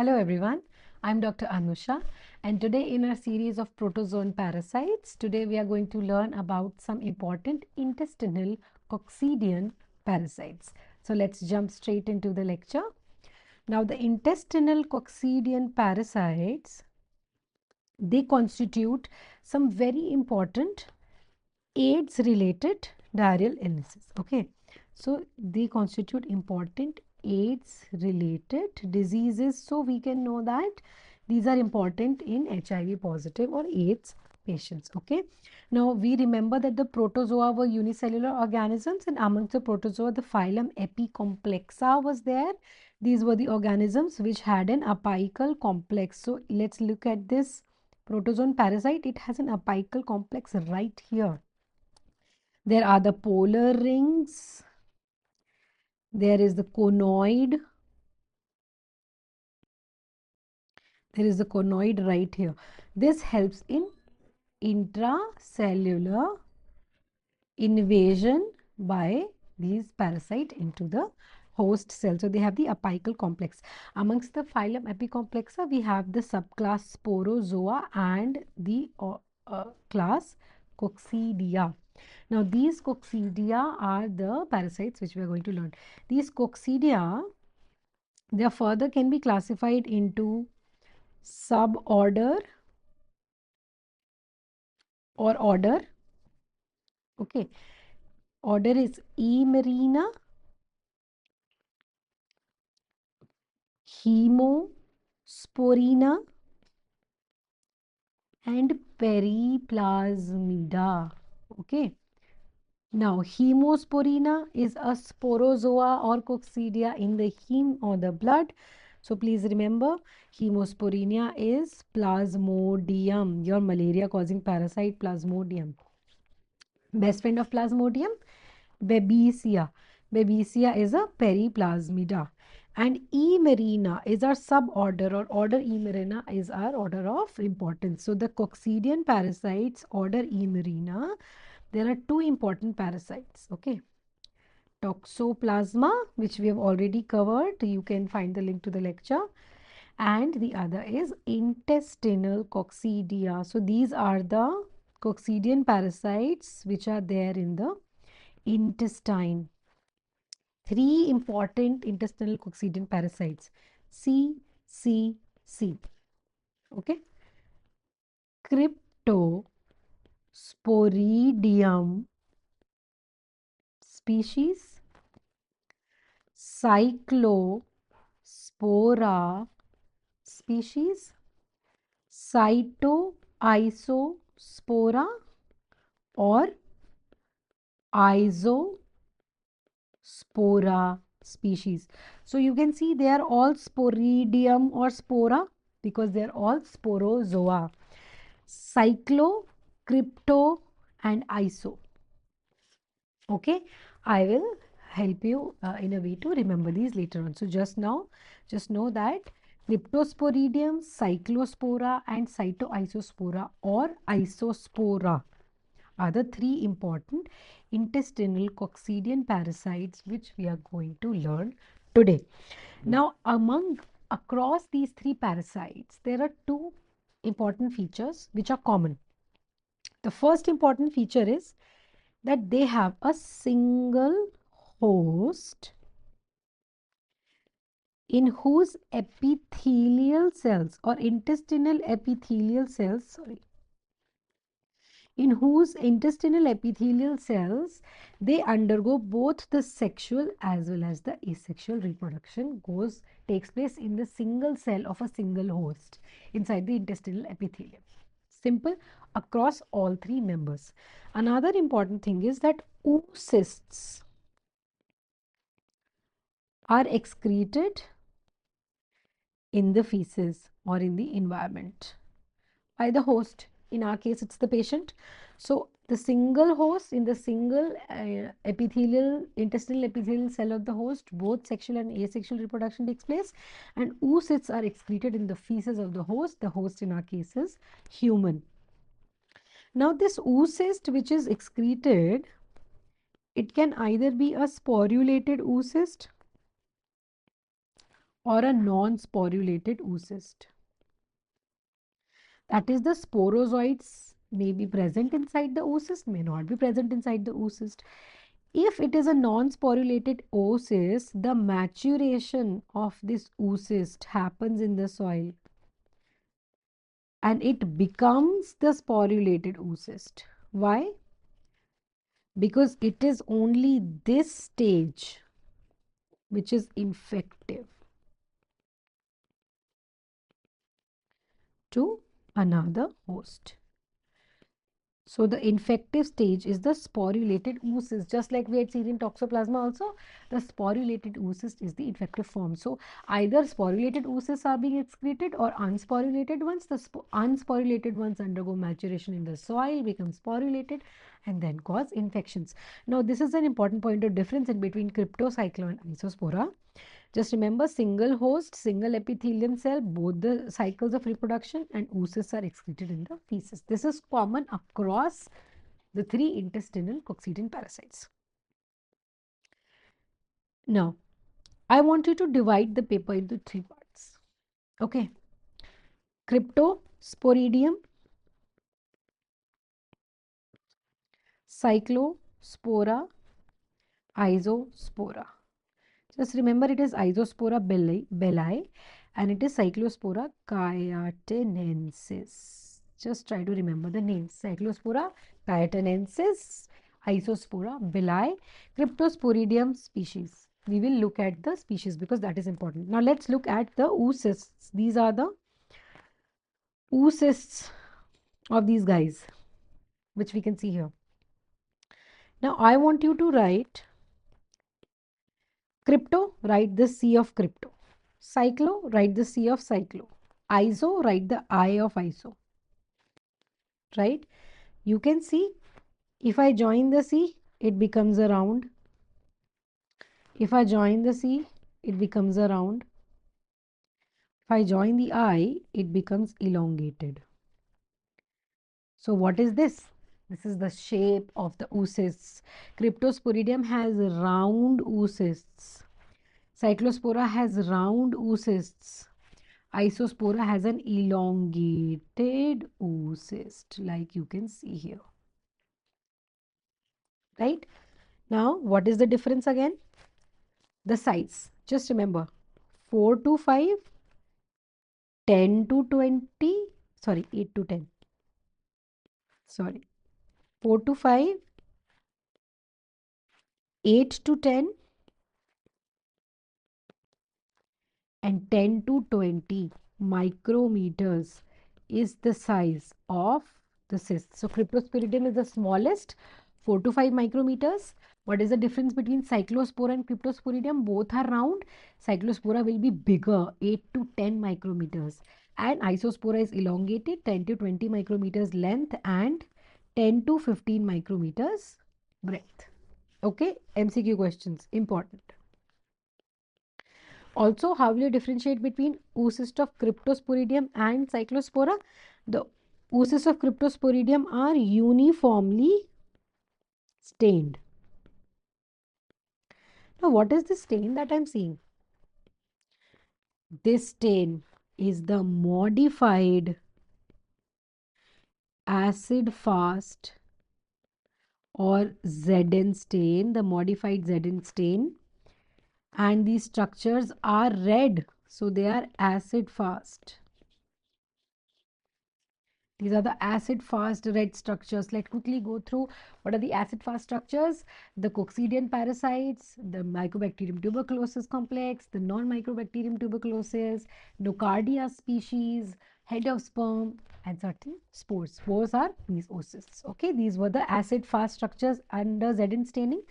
Hello everyone, I'm Dr. Anusha, and today in our series of protozoan parasites, today we are going to learn about some important intestinal coccidian parasites. So let's jump straight into the lecture. Now the intestinal coccidian parasites, they constitute some very important AIDS related diarrheal illnesses. Okay, so they constitute important AIDS related diseases, so we can know that these are important in HIV positive or AIDS patients. Okay, now we remember that the protozoa were unicellular organisms, and amongst the protozoa the phylum Epicomplexa was there. These were the organisms which had an apical complex. So let's look at this protozoan parasite. It has an apical complex right here. There are the polar rings. There is the conoid. There is the conoid right here. This helps in intracellular invasion by these parasite into the host cell. So they have the apical complex. Amongst the phylum Epicomplexa, we have the subclass Sporozoa and the class Coccidia. Now, these coccidia are the parasites which we are going to learn. These coccidia, they further can be classified into suborder or order. Okay, order is Emerina, Hemosporina, and Periplasmida. Okay. Now, Hemosporina is a sporozoa or coccidia in the heme or the blood. So, please remember, Hemosporina is Plasmodium, your malaria causing parasite Plasmodium. Best friend of Plasmodium, Babesia. Babesia is a Periplasmida. And Emerina is our suborder, or order Emerina is our order of importance. So, the coccidian parasites, order Emerina, there are two important parasites. Okay, Toxoplasma, which we have already covered, you can find the link to the lecture, and the other is intestinal coccidia. So these are the coccidian parasites which are there in the intestine. Three important intestinal coccidian parasites: C, C, C. Okay, Cryptosporidium species, Cyclospora species, Cytoisospora or Isospora species. So you can see they are all Sporidium or Spora because they are all sporozoa. Cyclo, Crypto and Iso. Okay, I will help you in a way to remember these later on. So just now, just know that Cryptosporidium, Cyclospora and Cytoisospora or Isospora are the three important intestinal coccidian parasites which we are going to learn today. Now, across these three parasites, there are two important features which are common. The first important feature is that they have a single host in whose epithelial cells or intestinal epithelial cells, in whose intestinal epithelial cells they undergo both the sexual as well as the asexual reproduction takes place in the single cell of a single host inside the intestinal epithelium. Simple, across all three members. Another important thing is that oocysts are excreted in the feces or in the environment by the host. In our case, it's the patient. So the single host in the single intestinal epithelial cell of the host, both sexual and asexual reproduction takes place, and oocysts are excreted in the feces of the host. The host in our case is human. Now this oocyst which is excreted, it can either be a sporulated oocyst or a non-sporulated oocyst. That is, the sporozoites may be present inside the oocyst, may not be present inside the oocyst. If it is a non-sporulated oocyst, the maturation of this oocyst happens in the soil and it becomes the sporulated oocyst. Why? Because it is only this stage which is infective to another host. So the infective stage is the sporulated oocyst. Just like we had seen in toxoplasma also, the sporulated oocyst is the infective form. So either sporulated oocysts are being excreted or unsporulated ones. The unsporulated ones undergo maturation in the soil, become sporulated and then cause infections. Now this is an important point of difference in between cryptocyclo and isospora. Just remember, single host, single epithelium cell, both the cycles of reproduction and oocysts are excreted in the feces. This is common across the three intestinal Coccidian parasites. Now, I want you to divide the paper into three parts. Okay. Cryptosporidium, cyclospora, isospora. Just remember, it is Isospora belli and it is Cyclospora cayatanensis. Just try to remember the names. Cyclospora cayatanensis, Isospora belli, Cryptosporidium species. We will look at the species because that is important. Now let's look at the oocysts. These are the oocysts of these guys, which we can see here. Now I want you to write crypto, write the C of crypto. Cyclo, write the C of cyclo. Iso, write the I of iso. Right? You can see if I join the C, it becomes a round. If I join the C, it becomes a round. If I join the I, it becomes elongated. So what is this? This is the shape of the oocysts. Cryptosporidium has round oocysts. Cyclospora has round oocysts. Isospora has an elongated oocyst, like you can see here. Right? Now, what is the difference again? The size. Just remember, 4 to 5, 10 to 20, sorry, 8 to 10. Sorry, 4 to 5, 8 to 10, and 10 to 20 micrometers is the size of the cyst. So cryptosporidium is the smallest, 4 to 5 micrometers. What is the difference between cyclospora and cryptosporidium? Both are round. Cyclospora will be bigger, 8 to 10 micrometers. And isospora is elongated, 10 to 20 micrometers length and 10 to 15 micrometers breadth. Okay, MCQ questions, important. Also, how will you differentiate between oocyst of cryptosporidium and cyclospora? The oocysts of cryptosporidium are uniformly stained. Now, what is the stain that I am seeing? This stain is the modified acid fast or Zn stain, the modified Zn stain, and these structures are red, so they are acid fast. These are the acid fast red structures. Let's quickly go through what are the acid fast structures. The Coccidian parasites, the Mycobacterium tuberculosis complex, the non-Mycobacterium tuberculosis, Nocardia species, head of sperm, and certain spores. Spores are these oocysts. Okay, these were the acid fast structures under Zn staining.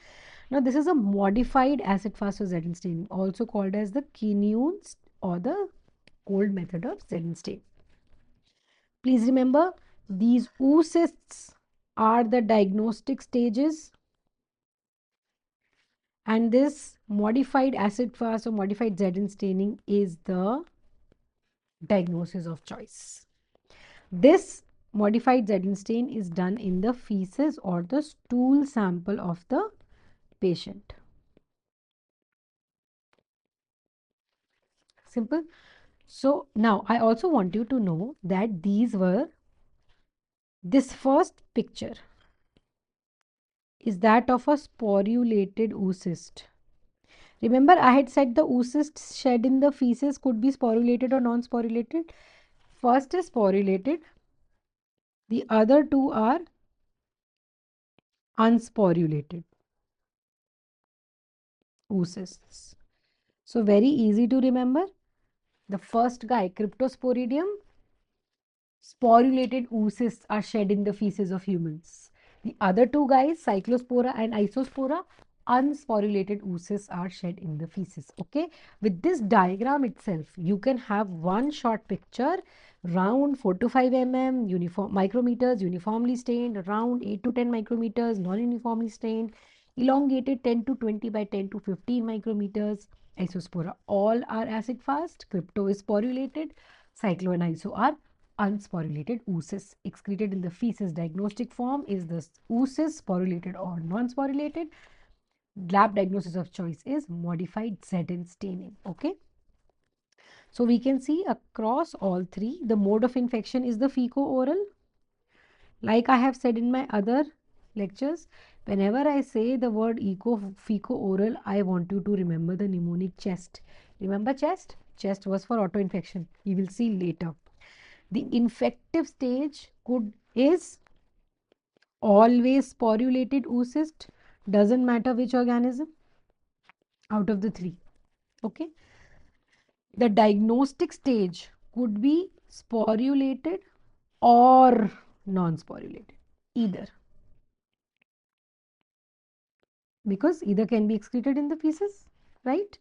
Now this is a modified acid fast or Zn staining, also called as the Quinones or the cold method of Zn stain. Please remember, these oocysts are the diagnostic stages, and this modified acid fast or modified Zn staining is the diagnosis of choice. This modified Zn stain is done in the feces or the stool sample of the patient. Simple. So now I also want you to know that this first picture is that of a sporulated oocyst. Remember, I had said the oocysts shed in the feces could be sporulated or non-sporulated. First is sporulated, the other two are unsporulated oocysts. So very easy to remember. The first guy, Cryptosporidium, sporulated oocysts are shed in the feces of humans. The other two guys, Cyclospora and Isospora, unsporulated oocysts are shed in the feces. Okay, with this diagram itself, you can have one short picture, round 4 to 5 mm, uniform micrometers, uniformly stained, round 8 to 10 micrometers, non-uniformly stained, elongated 10 to 20 by 10 to 15 micrometers. Isospora all are acid fast, crypto is sporulated, cyclo and iso are unsporulated oocysts excreted in the feces. Diagnostic form is the oocyst sporulated or non-sporulated. Lab diagnosis of choice is modified ZN staining. Okay. So we can see across all three, the mode of infection is the feco-oral. Like I have said in my other lectures, whenever I say the word feco-oral, I want you to remember the mnemonic chest. Remember chest? Chest was for auto-infection. You will see later. The infective stage is always sporulated oocyst, doesn't matter which organism out of the three. Okay. The diagnostic stage could be sporulated or non-sporulated, either, because either can be excreted in the feces, right?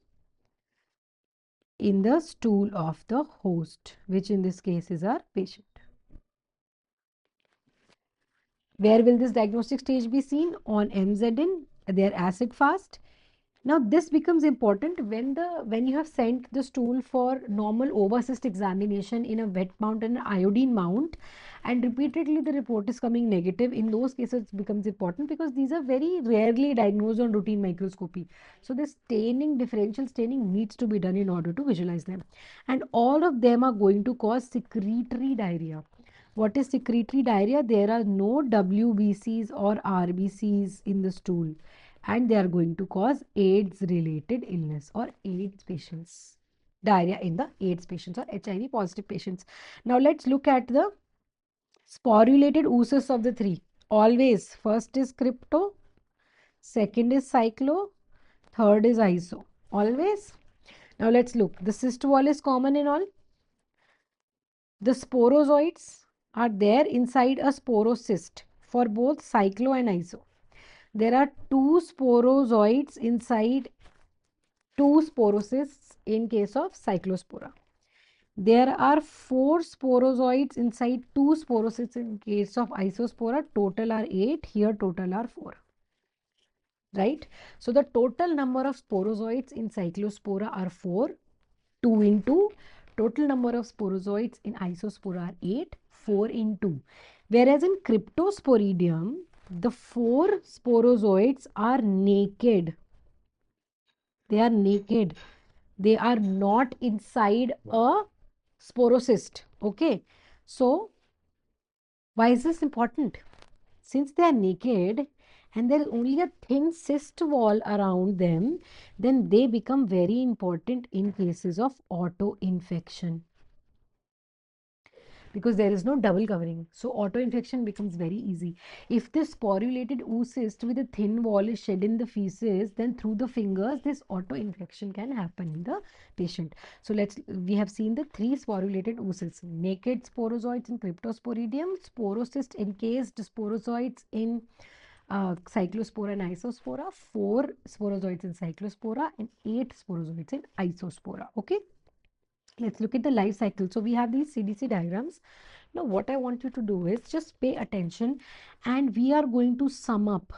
In the stool of the host, which in this case is our patient. Where will this diagnostic stage be seen? On MZN, they are acid fast. Now this becomes important when you have sent the stool for normal ovocyst examination in a wet mount and an iodine mount, and repeatedly the report is coming negative. In those cases it becomes important because these are very rarely diagnosed on routine microscopy. So this staining, differential staining, needs to be done in order to visualize them. And all of them are going to cause secretory diarrhea. What is secretory diarrhea? There are no WBCs or RBCs in the stool, and they are going to cause AIDS related illness or AIDS patients. Diarrhea in the AIDS patients or HIV positive patients. Now let's look at the sporulated oocysts of the three. Always first is crypto, second is cyclo, third is iso. Always. Now let's look. The cyst wall is common in all. The sporozoites are there inside a sporocyst for both cyclo and iso. There are two sporozoites inside two sporocysts in case of cyclospora. There are four sporozoites inside two sporocysts in case of isospora. Total are 8. Here total are 4. Right? So the total number of sporozoites in cyclospora are 4. 2 in 2. Total number of sporozoites in isospora are 8. 4 in 2. Whereas in cryptosporidium, the 4 sporozoites are naked. They are naked. They are not inside a sporocyst. Okay. So, why is this important? Since they are naked and there is only a thin cyst wall around them, then they become very important in cases of auto-infection, because there is no double covering. So auto-infection becomes very easy. If this sporulated oocyst with a thin wall is shed in the feces, then through the fingers, this auto-infection can happen in the patient. So we have seen the 3 sporulated oocysts: naked sporozoites in Cryptosporidium, sporocyst encased sporozoites in Cyclospora and Isospora, 4 sporozoites in Cyclospora, and 8 sporozoites in Isospora. Okay. Let's look at the life cycle. So we have these CDC diagrams. Now what I want you to do is just pay attention, and we are going to sum up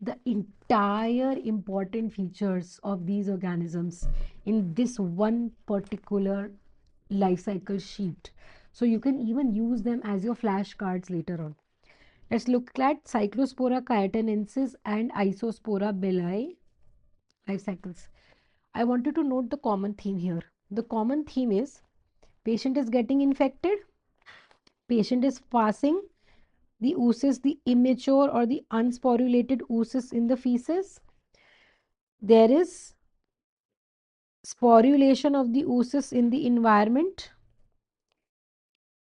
the entire important features of these organisms in this one particular life cycle sheet. So you can even use them as your flashcards later on. Let's look at Cyclospora cayetanensis and Isospora belli life cycles. I want you to note the common theme here. The common theme is patient is getting infected, patient is passing the oocyst, the immature or the unsporulated oocyst in the feces. There is sporulation of the oocyst in the environment,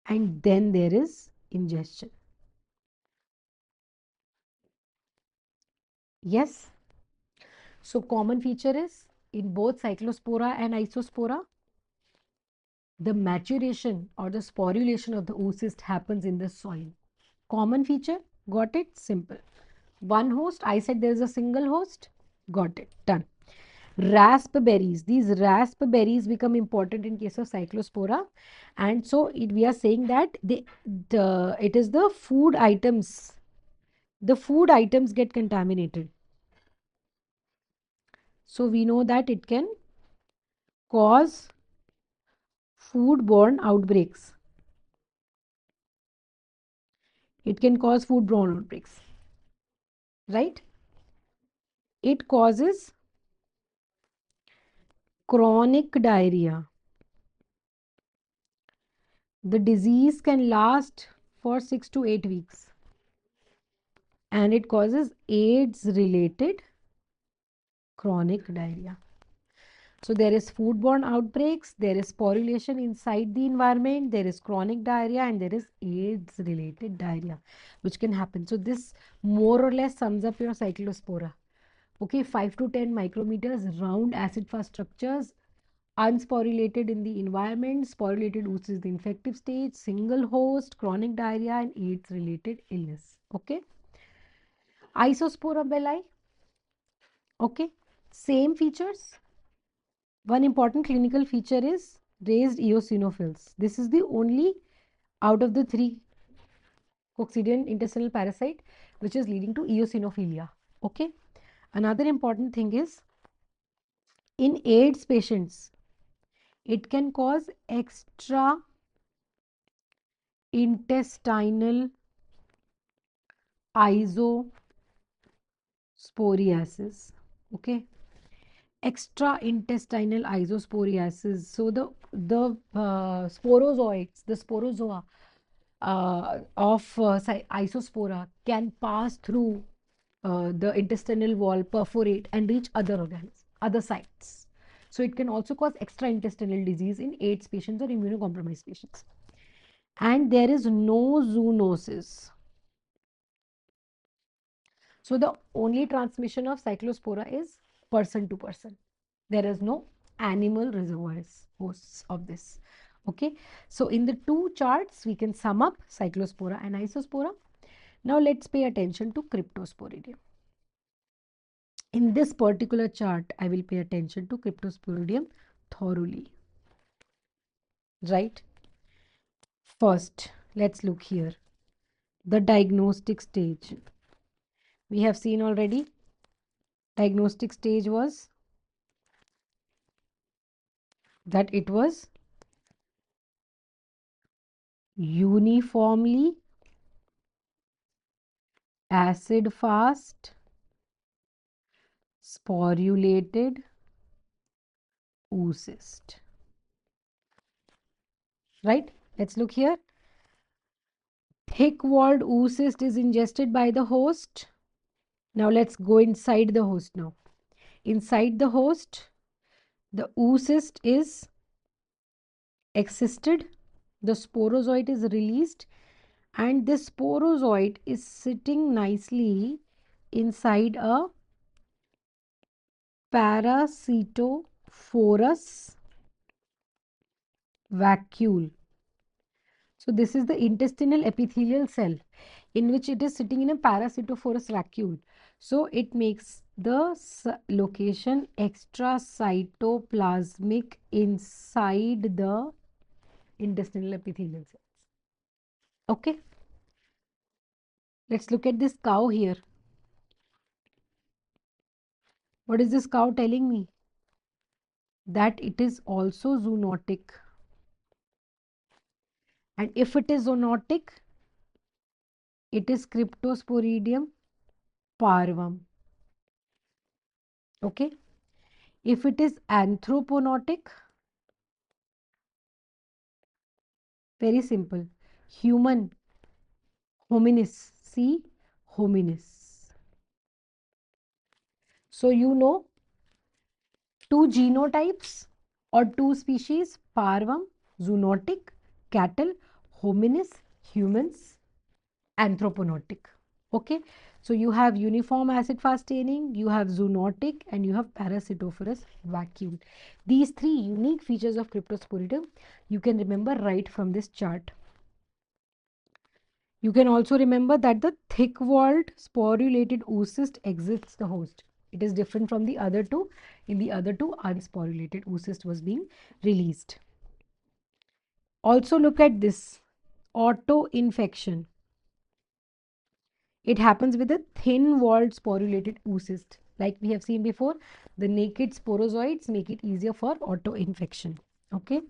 and then there is ingestion. Yes. So common feature is in both cyclospora and isospora, the maturation or the sporulation of the oocyst happens in the soil. Common feature, got it? Simple. One host, I said there is a single host, got it, done. Raspberries, these raspberries become important in case of cyclospora, and so we are saying that it is the food items, get contaminated. So we know that it can cause foodborne outbreaks. It can cause foodborne outbreaks, right? It causes chronic diarrhea. The disease can last for 6 to 8 weeks, and it causes AIDS related chronic diarrhea. So there is foodborne outbreaks, there is sporulation inside the environment, there is chronic diarrhea, and there is AIDS related diarrhea which can happen. So this more or less sums up your cyclospora. Okay, 5 to 10 micrometers, round acid fast structures, unsporulated in the environment, sporulated oocyst is the infective stage, single host, chronic diarrhea, and AIDS related illness. Okay, isospora belli. Okay, same features. One important clinical feature is raised eosinophils. This is the only out of the 3 coccidian intestinal parasite which is leading to eosinophilia. Okay. Another important thing is in AIDS patients, it can cause extra intestinal isosporiasis. Okay. Extra intestinal isosporiasis. So the sporozoites, the sporozoa of isospora can pass through the intestinal wall, perforate, and reach other organs, other sites. So it can also cause extra intestinal disease in AIDS patients or immunocompromised patients. And there is no zoonosis. So the only transmission of cyclospora is person to person. There is no animal reservoirs hosts of this. Okay, so in the two charts we can sum up cyclospora and isospora. Now let's pay attention to cryptosporidium. In this particular chart I will pay attention to cryptosporidium thoroughly, right? First let's look here, the diagnostic stage. We have seen already, diagnostic stage was that it was uniformly acid fast sporulated oocyst, right? Let's look here. Thick walled oocyst is ingested by the host. Now let's go inside the host now. Inside the host, the oocyst is excisted, the sporozoite is released, and this sporozoite is sitting nicely inside a parasitophorus vacuole. So this is the intestinal epithelial cell in which it is sitting in a parasitophorus vacuole. So it makes the location extracytoplasmic inside the intestinal epithelial cells. Okay. Let's look at this cow here. What is this cow telling me? That it is also zoonotic. And if it is zoonotic, it is Cryptosporidium parvum. Okay. If it is anthroponotic, Very simple. Human, hominis. See, hominis. So you know two genotypes or two species, parvum, zoonotic, cattle, hominis, humans, anthroponotic. Okay, so you have uniform acid fast staining, you have zoonotic, and you have parasitophorus vacuole. These three unique features of Cryptosporidium you can remember right from this chart. You can also remember that the thick-walled sporulated oocyst exits the host. It is different from the other two. In the other two, unsporulated oocyst was being released. Also look at this auto-infection. It happens with a thin-walled sporulated oocyst. Like we have seen before, the naked sporozoites make it easier for auto-infection. Okay.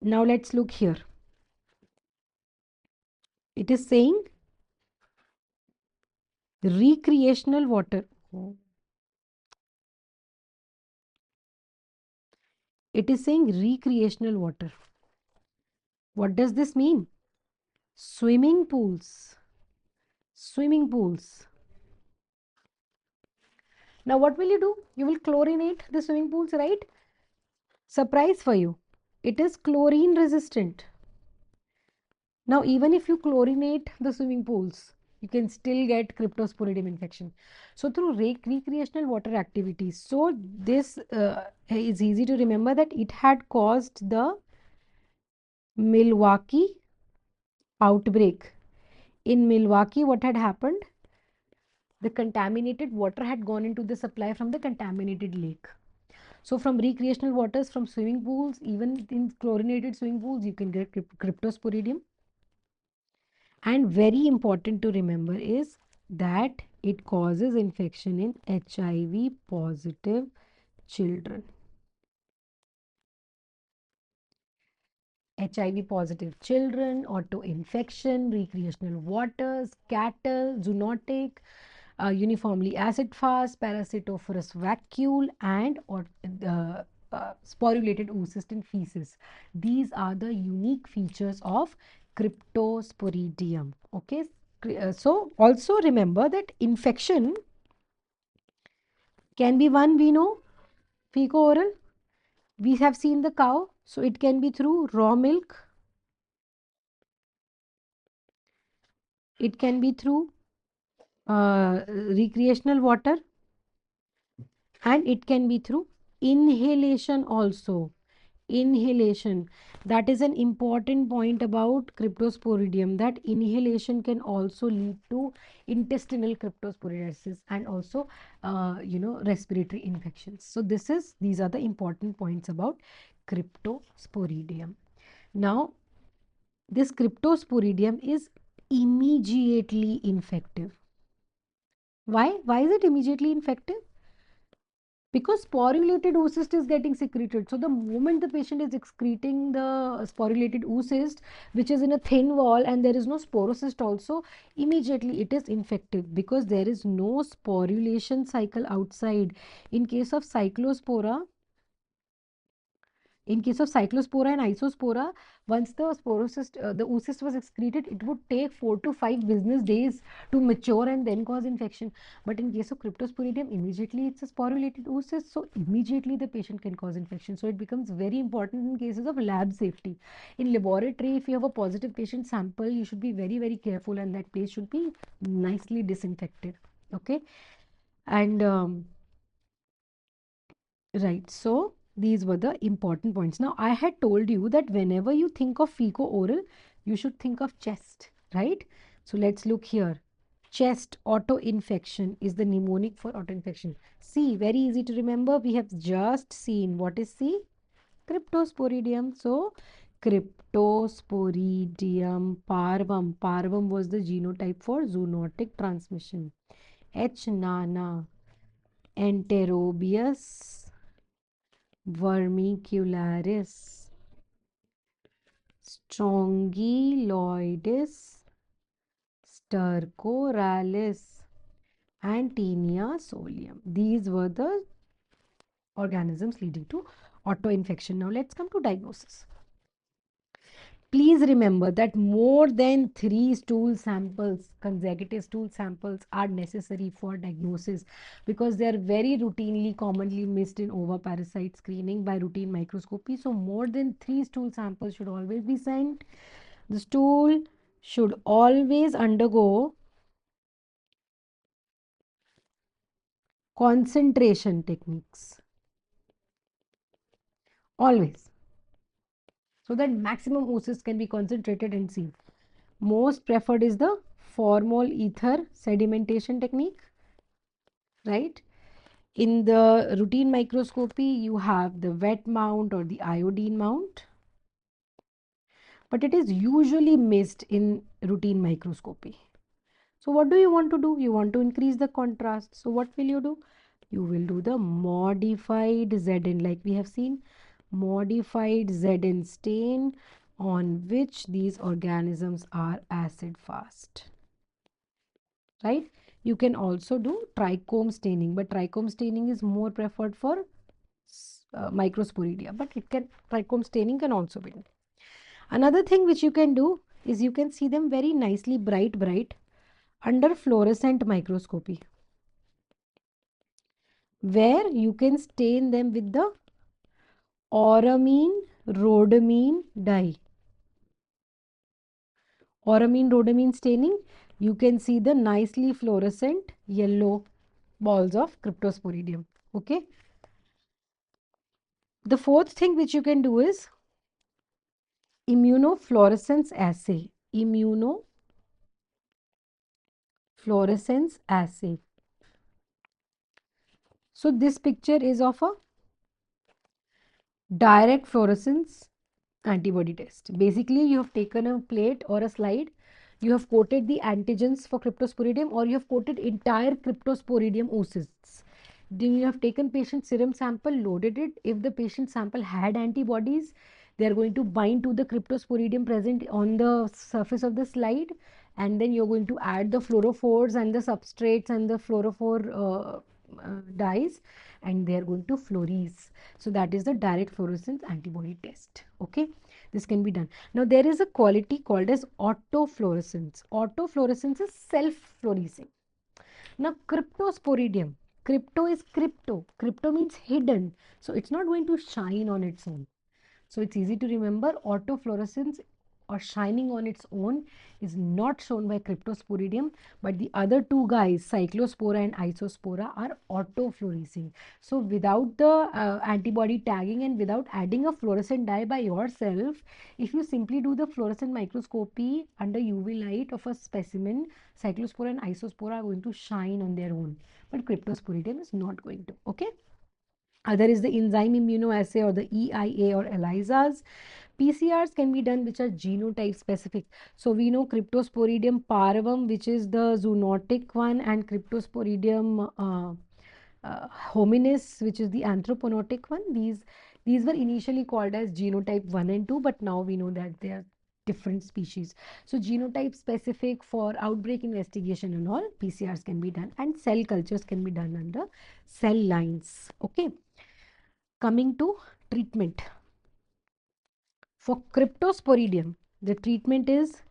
Now let's look here. It is saying recreational water. It is saying recreational water. What does this mean? Swimming pools. Swimming pools. Now what will you do? You will chlorinate the swimming pools, right? Surprise for you. It is chlorine resistant. Now even if you chlorinate the swimming pools, you can still get Cryptosporidium infection. So through recreational water activities. So this is easy to remember that it had caused the Milwaukee outbreak. In Milwaukee, what had happened? The contaminated water had gone into the supply from the contaminated lake. So from recreational waters, from swimming pools, even in chlorinated swimming pools, you can get Cryptosporidium. And very important to remember is that it causes infection in HIV positive children. HIV positive children, auto-infection, recreational waters, cattle, zoonotic, uniformly acid fast, parasitophorus vacuole, and sporulated oocyst in feces. These are the unique features of Cryptosporidium. Okay, so also remember that infection can be one, we know, fecal-oral. We have seen the cow, so it can be through raw milk. It can be through recreational water, and it can be through inhalation also. Inhalation, that is an important point about Cryptosporidium, that inhalation can also lead to intestinal cryptosporidiasis and also respiratory infections. So these are the important points about Cryptosporidium. Now this Cryptosporidium is immediately infective. Why is it immediately infective? Because sporulated oocyst is getting secreted. So the moment the patient is excreting the sporulated oocyst, which is in a thin wall, and there is no sporocyst also, immediately it is infective because there is no sporulation cycle outside. In case of cyclospora, in case of cyclospora and isospora, once the sporocyst, the oocyst was excreted, it would take 4 to 5 business days to mature and then cause infection. But in case of Cryptosporidium, immediately it's a sporulated oocyst, so immediately the patient can cause infection. So it becomes very important in cases of lab safety. In laboratory, if you have a positive patient sample, you should be very, very careful, and that place should be nicely disinfected. Okay, and right, so these were the important points. Now, I had told you that whenever you think of fecal-oral, you should think of chest, right? So let's look here. Chest auto-infection is the mnemonic for auto-infection. C, very easy to remember. We have just seen what is C? Cryptosporidium. So, Cryptosporidium parvum. Parvum was the genotype for zoonotic transmission. H. nana, Enterobius vermicularis, strongyloides, stercoralis, and Taenia solium. These were the organisms leading to auto-infection. Now let's come to diagnosis. Please remember that more than 3 stool samples, consecutive stool samples, are necessary for diagnosis because they are very routinely, commonly missed in ovoparasite screening by routine microscopy. So, more than 3 stool samples should always be sent. The stool should always undergo concentration techniques. Always. So that maximum oocysts can be concentrated and seen. Most preferred is the formol ether sedimentation technique, right? In the routine microscopy, you have the wet mount or the iodine mount, but it is usually missed in routine microscopy. So what do you want to do? You want to increase the contrast. So what will you do? You will do the modified Zn, like we have seen, modified Zn stain on which these organisms are acid fast, right? You can also do trichome staining, but trichome staining is more preferred for microsporidia, but trichome staining can also be done. Another thing which you can do is you can see them very nicely bright under fluorescent microscopy, where you can stain them with the auramine rhodamine dye. Auramine rhodamine staining, you can see the nicely fluorescent yellow balls of cryptosporidium. Okay. The fourth thing which you can do is immunofluorescence assay. Immunofluorescence assay. So this picture is of a direct fluorescence antibody test. Basically, you have taken a plate or a slide, you have coated the antigens for cryptosporidium, or you have coated entire cryptosporidium oocysts. Then you have taken patient serum sample, loaded it. If the patient sample had antibodies, they are going to bind to the cryptosporidium present on the surface of the slide, and then you're going to add the fluorophores and the substrates and the fluorophore dyes, and they are going to fluoresce. So that is the direct fluorescence antibody test. Okay, this can be done. Now there is a quality called as autofluorescence. Autofluorescence is self-fluorescing. Now cryptosporidium, crypto is crypto means hidden, so it's not going to shine on its own. So it's easy to remember, autofluorescence or shining on its own is not shown by cryptosporidium, but the other two guys, cyclospora and isospora, are autofluorescing. So without the antibody tagging and without adding a fluorescent dye by yourself, if you simply do the fluorescent microscopy under UV light of a specimen, cyclospora and isospora are going to shine on their own, but cryptosporidium is not going to. Okay. Other is the enzyme immunoassay or the EIA or ELISAs. PCRs can be done which are genotype specific. So we know Cryptosporidium parvum, which is the zoonotic one, and Cryptosporidium hominis, which is the anthroponotic one. These were initially called as genotype 1 and 2, but now we know that they are different species. So genotype specific for outbreak investigation and all, PCRs can be done, and cell cultures can be done under cell lines. Okay. Coming to treatment. For cryptosporidium, the treatment is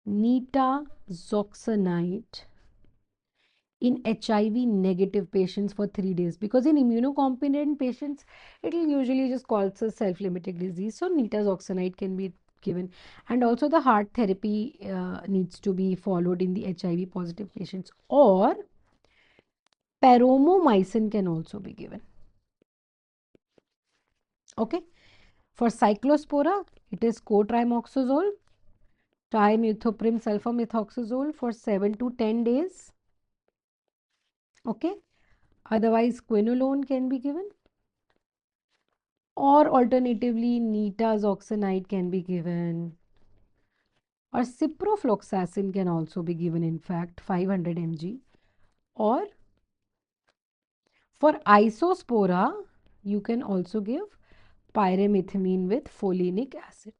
nitazoxanide in HIV negative patients for 3 days, because in immunocompetent patients it will usually just cause a self-limiting disease. So nitazoxanide can be given, and also the heart therapy needs to be followed in the HIV positive patients, or paromomycin can also be given. Okay. For cyclospora, it is cotrimoxazole, trimethoprim sulfamethoxazole for 7 to 10 days. Okay. Otherwise, quinolone can be given, or alternatively, nitazoxanide can be given, or ciprofloxacin can also be given, in fact, 500 mg. Or for isospora, you can also give pyrimethamine with folinic acid.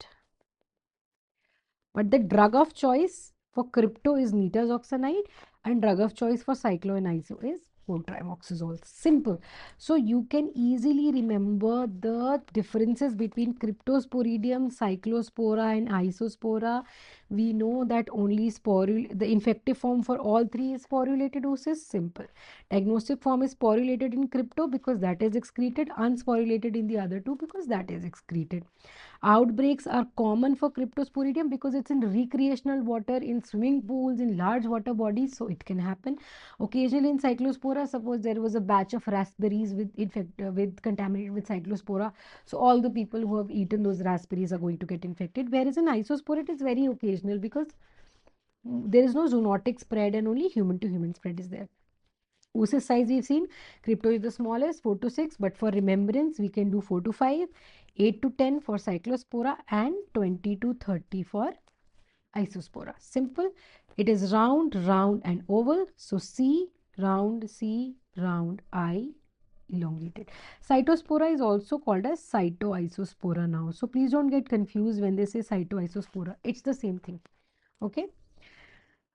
But the drug of choice for crypto is nitazoxanide, and drug of choice for cyclo and iso is cotrimoxazole. Simple. So you can easily remember the differences between Cryptosporidium, Cyclospora and Isospora. We know that only the infective form for all three is sporulated oocyst. Simple. Diagnostic form is sporulated in Crypto because that is excreted, unsporulated in the other two because that is excreted. Outbreaks are common for Cryptosporidium because it's in recreational water, in swimming pools, in large water bodies, so it can happen. Occasionally in Cyclospora, suppose there was a batch of raspberries with contaminated with Cyclospora, so all the people who have eaten those raspberries are going to get infected. Whereas in Isospora, it is very occasional because there is no zoonotic spread and only human to human spread is there. Oocyst size we've seen, Crypto is the smallest, 4 to 6, but for remembrance, we can do 4 to 5, 8 to 10 for Cyclospora, and 20 to 30 for Isospora. Simple. It is round, round, and oval. So C, round, I, elongated. Cytospora is also called as cytoisospora now. So please don't get confused when they say cytoisospora. It's the same thing. Okay.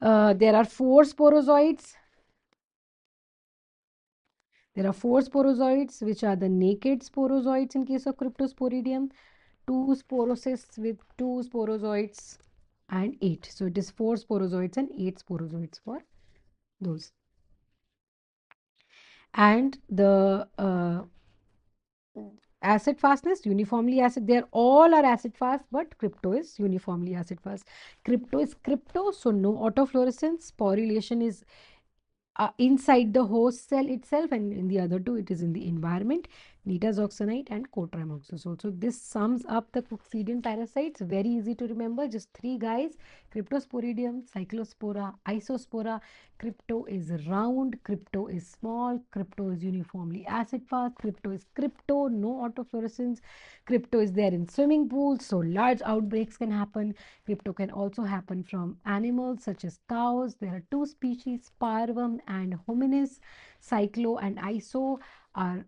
There are four sporozoids. There are four sporozoids, which are the naked sporozoids in case of Cryptosporidium, two sporocysts with two sporozoids, and eight. So it is four sporozoids and eight sporozoids for those. And the acid fastness, uniformly acid. They all are acid fast, but Crypto is uniformly acid fast. Crypto is Crypto, so no autofluorescence. Sporulation is inside the host cell itself, and in the other two it is in the environment, nitazoxanide and cotrimoxazole. So this sums up the Coccidian parasites. Very easy to remember, just three guys: Cryptosporidium, Cyclospora, Isospora. Crypto is round, Crypto is small, Crypto is uniformly acid fast, Crypto is Crypto, no autofluorescence. Crypto is there in swimming pools, so large outbreaks can happen. Crypto can also happen from animals such as cows. There are two species, parvum and hominis. Cyclo and iso are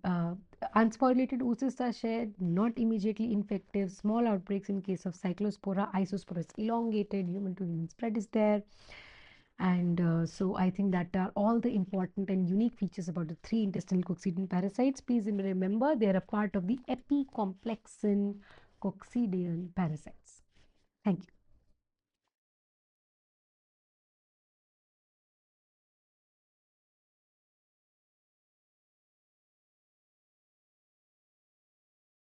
unsporulated oocysts are shared, not immediately infective. Small outbreaks in case of Cyclospora. Isospora is elongated, human to human spread is there. And so I think that are all the important and unique features about the three intestinal Coccidian parasites. Please remember they are a part of the epicomplexan Coccidian parasites. Thank you.